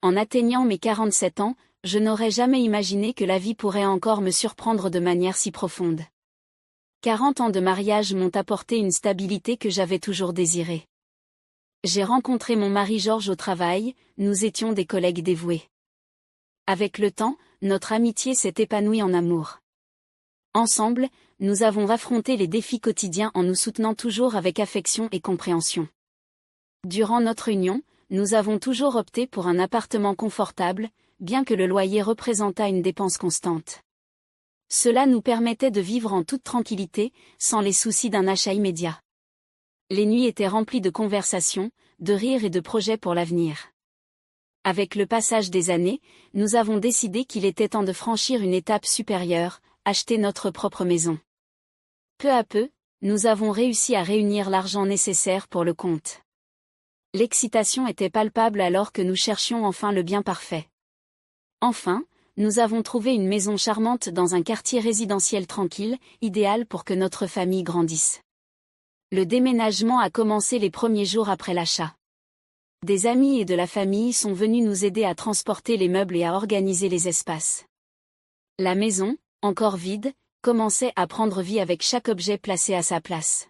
En atteignant mes 47 ans, je n'aurais jamais imaginé que la vie pourrait encore me surprendre de manière si profonde. 40 ans de mariage m'ont apporté une stabilité que j'avais toujours désirée. J'ai rencontré mon mari Georges au travail, nous étions des collègues dévoués. Avec le temps, notre amitié s'est épanouie en amour. Ensemble, nous avons affronté les défis quotidiens en nous soutenant toujours avec affection et compréhension. Durant notre union, nous avons toujours opté pour un appartement confortable, bien que le loyer représentât une dépense constante. Cela nous permettait de vivre en toute tranquillité, sans les soucis d'un achat immédiat. Les nuits étaient remplies de conversations, de rires et de projets pour l'avenir. Avec le passage des années, nous avons décidé qu'il était temps de franchir une étape supérieure, acheter notre propre maison. Peu à peu, nous avons réussi à réunir l'argent nécessaire pour le compte. L'excitation était palpable alors que nous cherchions enfin le bien parfait. Enfin, nous avons trouvé une maison charmante dans un quartier résidentiel tranquille, idéal pour que notre famille grandisse. Le déménagement a commencé les premiers jours après l'achat. Des amis et de la famille sont venus nous aider à transporter les meubles et à organiser les espaces. La maison, encore vide, commençait à prendre vie avec chaque objet placé à sa place.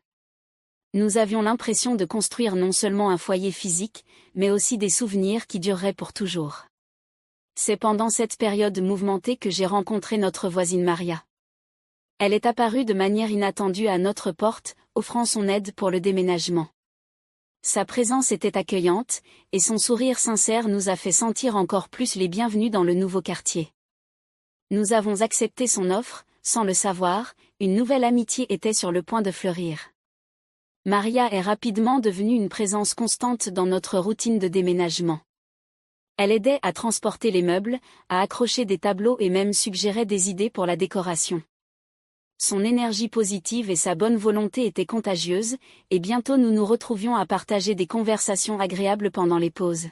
Nous avions l'impression de construire non seulement un foyer physique, mais aussi des souvenirs qui dureraient pour toujours. C'est pendant cette période mouvementée que j'ai rencontré notre voisine Maria. Elle est apparue de manière inattendue à notre porte, offrant son aide pour le déménagement. Sa présence était accueillante, et son sourire sincère nous a fait sentir encore plus les bienvenus dans le nouveau quartier. Nous avons accepté son offre, sans le savoir, une nouvelle amitié était sur le point de fleurir. Maria est rapidement devenue une présence constante dans notre routine de déménagement. Elle aidait à transporter les meubles, à accrocher des tableaux et même suggérait des idées pour la décoration. Son énergie positive et sa bonne volonté étaient contagieuses, et bientôt nous nous retrouvions à partager des conversations agréables pendant les pauses.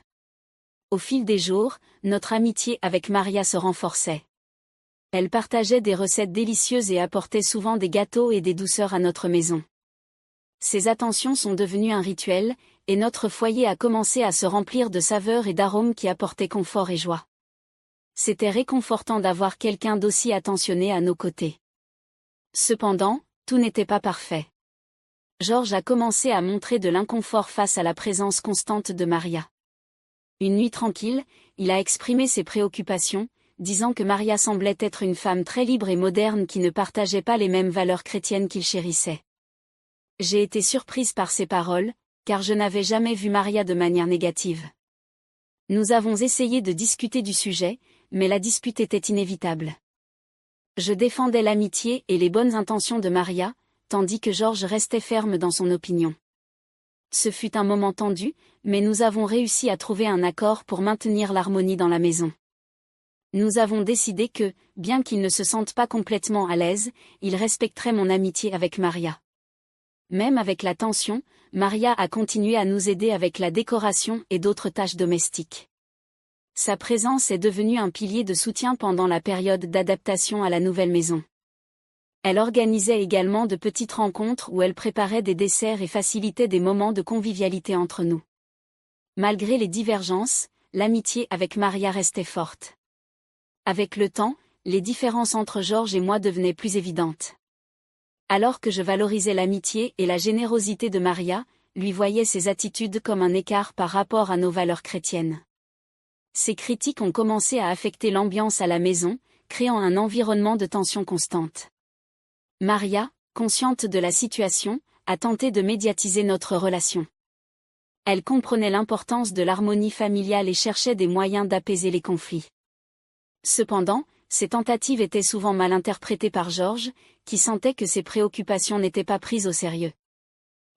Au fil des jours, notre amitié avec Maria se renforçait. Elle partageait des recettes délicieuses et apportait souvent des gâteaux et des douceurs à notre maison. Ces attentions sont devenues un rituel, et notre foyer a commencé à se remplir de saveurs et d'arômes qui apportaient confort et joie. C'était réconfortant d'avoir quelqu'un d'aussi attentionné à nos côtés. Cependant, tout n'était pas parfait. Georges a commencé à montrer de l'inconfort face à la présence constante de Maria. Une nuit tranquille, il a exprimé ses préoccupations, disant que Maria semblait être une femme très libre et moderne qui ne partageait pas les mêmes valeurs chrétiennes qu'il chérissait. J'ai été surprise par ces paroles, car je n'avais jamais vu Maria de manière négative. Nous avons essayé de discuter du sujet, mais la dispute était inévitable. Je défendais l'amitié et les bonnes intentions de Maria, tandis que Georges restait ferme dans son opinion. Ce fut un moment tendu, mais nous avons réussi à trouver un accord pour maintenir l'harmonie dans la maison. Nous avons décidé que, bien qu'ils ne se sentent pas complètement à l'aise, ils respecteraient mon amitié avec Maria. Même avec la tension, Maria a continué à nous aider avec la décoration et d'autres tâches domestiques. Sa présence est devenue un pilier de soutien pendant la période d'adaptation à la nouvelle maison. Elle organisait également de petites rencontres où elle préparait des desserts et facilitait des moments de convivialité entre nous. Malgré les divergences, l'amitié avec Maria restait forte. Avec le temps, les différences entre Georges et moi devenaient plus évidentes. Alors que je valorisais l'amitié et la générosité de Maria, lui voyais ses attitudes comme un écart par rapport à nos valeurs chrétiennes. Ces critiques ont commencé à affecter l'ambiance à la maison, créant un environnement de tension constante. Maria, consciente de la situation, a tenté de médiatiser notre relation. Elle comprenait l'importance de l'harmonie familiale et cherchait des moyens d'apaiser les conflits. Cependant, ces tentatives étaient souvent mal interprétées par Georges, qui sentait que ses préoccupations n'étaient pas prises au sérieux.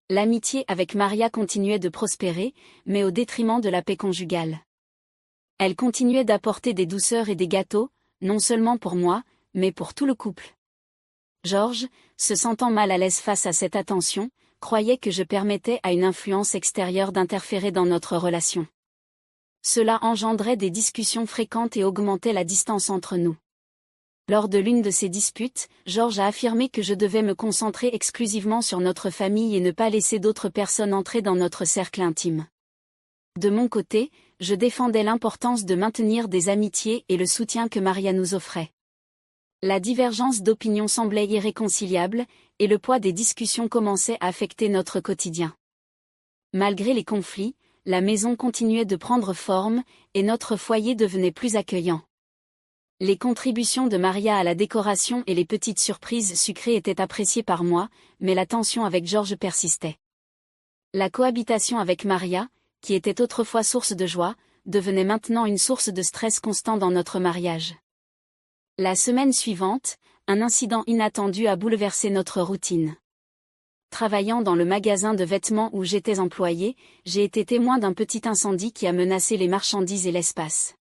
L'amitié avec Maria continuait de prospérer, mais au détriment de la paix conjugale. Elle continuait d'apporter des douceurs et des gâteaux, non seulement pour moi, mais pour tout le couple. Georges, se sentant mal à l'aise face à cette attention, croyait que je permettais à une influence extérieure d'interférer dans notre relation. Cela engendrait des discussions fréquentes et augmentait la distance entre nous. Lors de l'une de ces disputes, Georges a affirmé que je devais me concentrer exclusivement sur notre famille et ne pas laisser d'autres personnes entrer dans notre cercle intime. De mon côté, je défendais l'importance de maintenir des amitiés et le soutien que Maria nous offrait. La divergence d'opinion semblait irréconciliable, et le poids des discussions commençait à affecter notre quotidien. Malgré les conflits, la maison continuait de prendre forme, et notre foyer devenait plus accueillant. Les contributions de Maria à la décoration et les petites surprises sucrées étaient appréciées par moi, mais la tension avec Georges persistait. La cohabitation avec Maria, qui était autrefois source de joie, devenait maintenant une source de stress constant dans notre mariage. La semaine suivante, un incident inattendu a bouleversé notre routine. Travaillant dans le magasin de vêtements où j'étais employée, j'ai été témoin d'un petit incendie qui a menacé les marchandises et l'espace.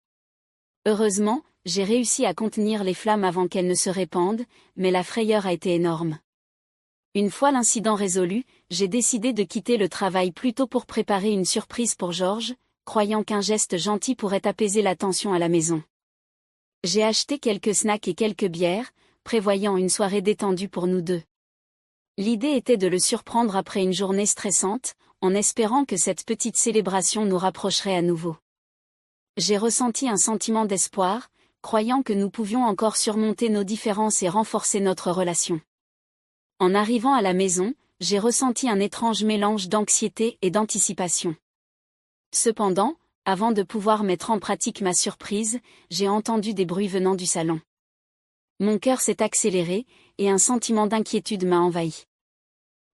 Heureusement, j'ai réussi à contenir les flammes avant qu'elles ne se répandent, mais la frayeur a été énorme. Une fois l'incident résolu, j'ai décidé de quitter le travail plus tôt pour préparer une surprise pour Georges, croyant qu'un geste gentil pourrait apaiser la tension à la maison. J'ai acheté quelques snacks et quelques bières, prévoyant une soirée détendue pour nous deux. L'idée était de le surprendre après une journée stressante, en espérant que cette petite célébration nous rapprocherait à nouveau. J'ai ressenti un sentiment d'espoir, croyant que nous pouvions encore surmonter nos différences et renforcer notre relation. En arrivant à la maison, j'ai ressenti un étrange mélange d'anxiété et d'anticipation. Cependant, avant de pouvoir mettre en pratique ma surprise, j'ai entendu des bruits venant du salon. Mon cœur s'est accéléré, et un sentiment d'inquiétude m'a envahi.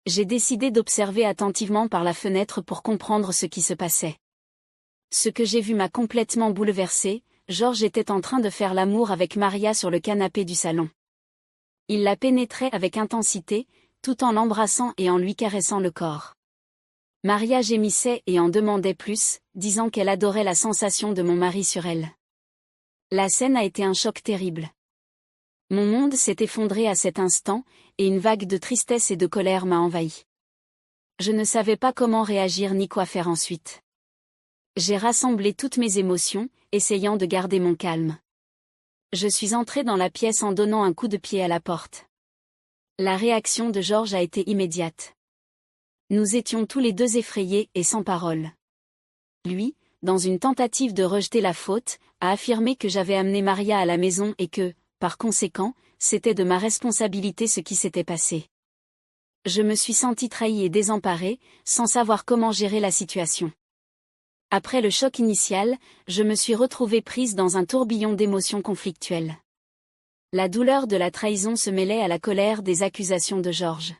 J'ai décidé d'observer attentivement par la fenêtre pour comprendre ce qui se passait. Ce que j'ai vu m'a complètement bouleversée. Georges était en train de faire l'amour avec Maria sur le canapé du salon. Il la pénétrait avec intensité, tout en l'embrassant et en lui caressant le corps. Maria gémissait et en demandait plus, disant qu'elle adorait la sensation de mon mari sur elle. La scène a été un choc terrible. Mon monde s'est effondré à cet instant, et une vague de tristesse et de colère m'a envahi. Je ne savais pas comment réagir ni quoi faire ensuite. J'ai rassemblé toutes mes émotions, essayant de garder mon calme. Je suis entrée dans la pièce en donnant un coup de pied à la porte. La réaction de Georges a été immédiate. Nous étions tous les deux effrayés et sans parole. Lui, dans une tentative de rejeter la faute, a affirmé que j'avais amené Maria à la maison et que, par conséquent, c'était de ma responsabilité ce qui s'était passé. Je me suis sentie trahie et désemparée, sans savoir comment gérer la situation. Après le choc initial, je me suis retrouvée prise dans un tourbillon d'émotions conflictuelles. La douleur de la trahison se mêlait à la colère des accusations de Georges.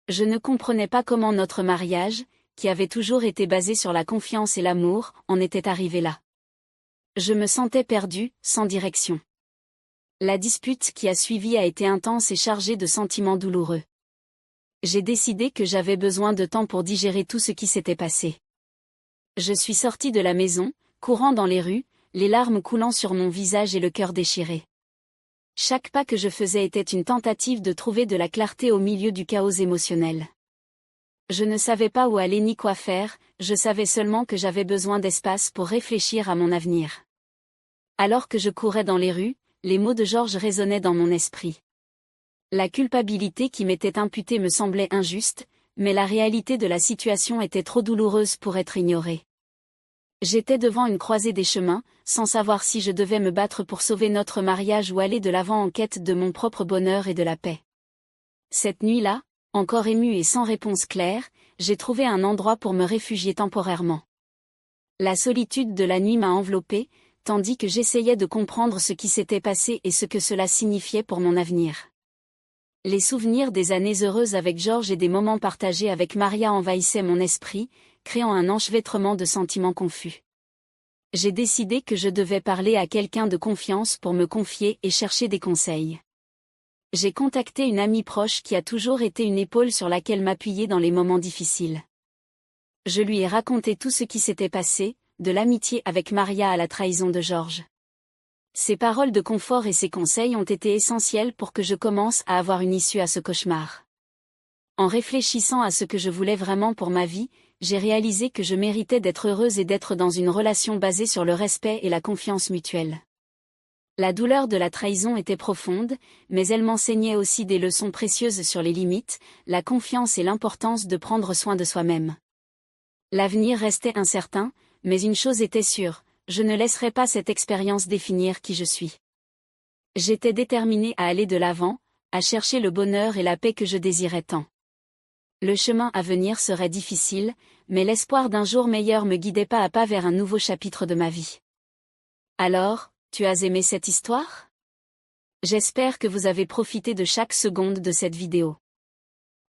Je ne comprenais pas comment notre mariage, qui avait toujours été basé sur la confiance et l'amour, en était arrivé là. Je me sentais perdue, sans direction. La dispute qui a suivi a été intense et chargée de sentiments douloureux. J'ai décidé que j'avais besoin de temps pour digérer tout ce qui s'était passé. Je suis sortie de la maison, courant dans les rues, les larmes coulant sur mon visage et le cœur déchiré. Chaque pas que je faisais était une tentative de trouver de la clarté au milieu du chaos émotionnel. Je ne savais pas où aller ni quoi faire, je savais seulement que j'avais besoin d'espace pour réfléchir à mon avenir. Alors que je courais dans les rues, les mots de Georges résonnaient dans mon esprit. La culpabilité qui m'était imputée me semblait injuste, mais la réalité de la situation était trop douloureuse pour être ignorée. J'étais devant une croisée des chemins, sans savoir si je devais me battre pour sauver notre mariage ou aller de l'avant en quête de mon propre bonheur et de la paix. Cette nuit-là, encore émue et sans réponse claire, j'ai trouvé un endroit pour me réfugier temporairement. La solitude de la nuit m'a enveloppée, tandis que j'essayais de comprendre ce qui s'était passé et ce que cela signifiait pour mon avenir. Les souvenirs des années heureuses avec Georges et des moments partagés avec Maria envahissaient mon esprit, créant un enchevêtrement de sentiments confus. J'ai décidé que je devais parler à quelqu'un de confiance pour me confier et chercher des conseils. J'ai contacté une amie proche qui a toujours été une épaule sur laquelle m'appuyer dans les moments difficiles. Je lui ai raconté tout ce qui s'était passé, de l'amitié avec Maria à la trahison de Georges. Ses paroles de confort et ses conseils ont été essentiels pour que je commence à avoir une issue à ce cauchemar. En réfléchissant à ce que je voulais vraiment pour ma vie, j'ai réalisé que je méritais d'être heureuse et d'être dans une relation basée sur le respect et la confiance mutuelle. La douleur de la trahison était profonde, mais elle m'enseignait aussi des leçons précieuses sur les limites, la confiance et l'importance de prendre soin de soi-même. L'avenir restait incertain, mais une chose était sûre, je ne laisserai pas cette expérience définir qui je suis. J'étais déterminée à aller de l'avant, à chercher le bonheur et la paix que je désirais tant. Le chemin à venir serait difficile, mais l'espoir d'un jour meilleur me guidait pas à pas vers un nouveau chapitre de ma vie. Alors, tu as aimé cette histoire? J'espère que vous avez profité de chaque seconde de cette vidéo.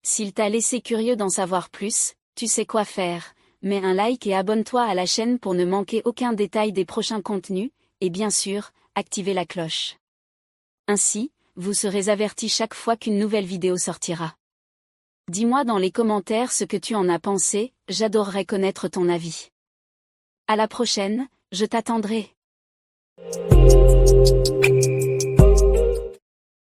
S'il t'a laissé curieux d'en savoir plus, tu sais quoi faire, mets un like et abonne-toi à la chaîne pour ne manquer aucun détail des prochains contenus, et bien sûr, activez la cloche. Ainsi, vous serez avertis chaque fois qu'une nouvelle vidéo sortira. Dis-moi dans les commentaires ce que tu en as pensé, j'adorerais connaître ton avis. À la prochaine, je t'attendrai.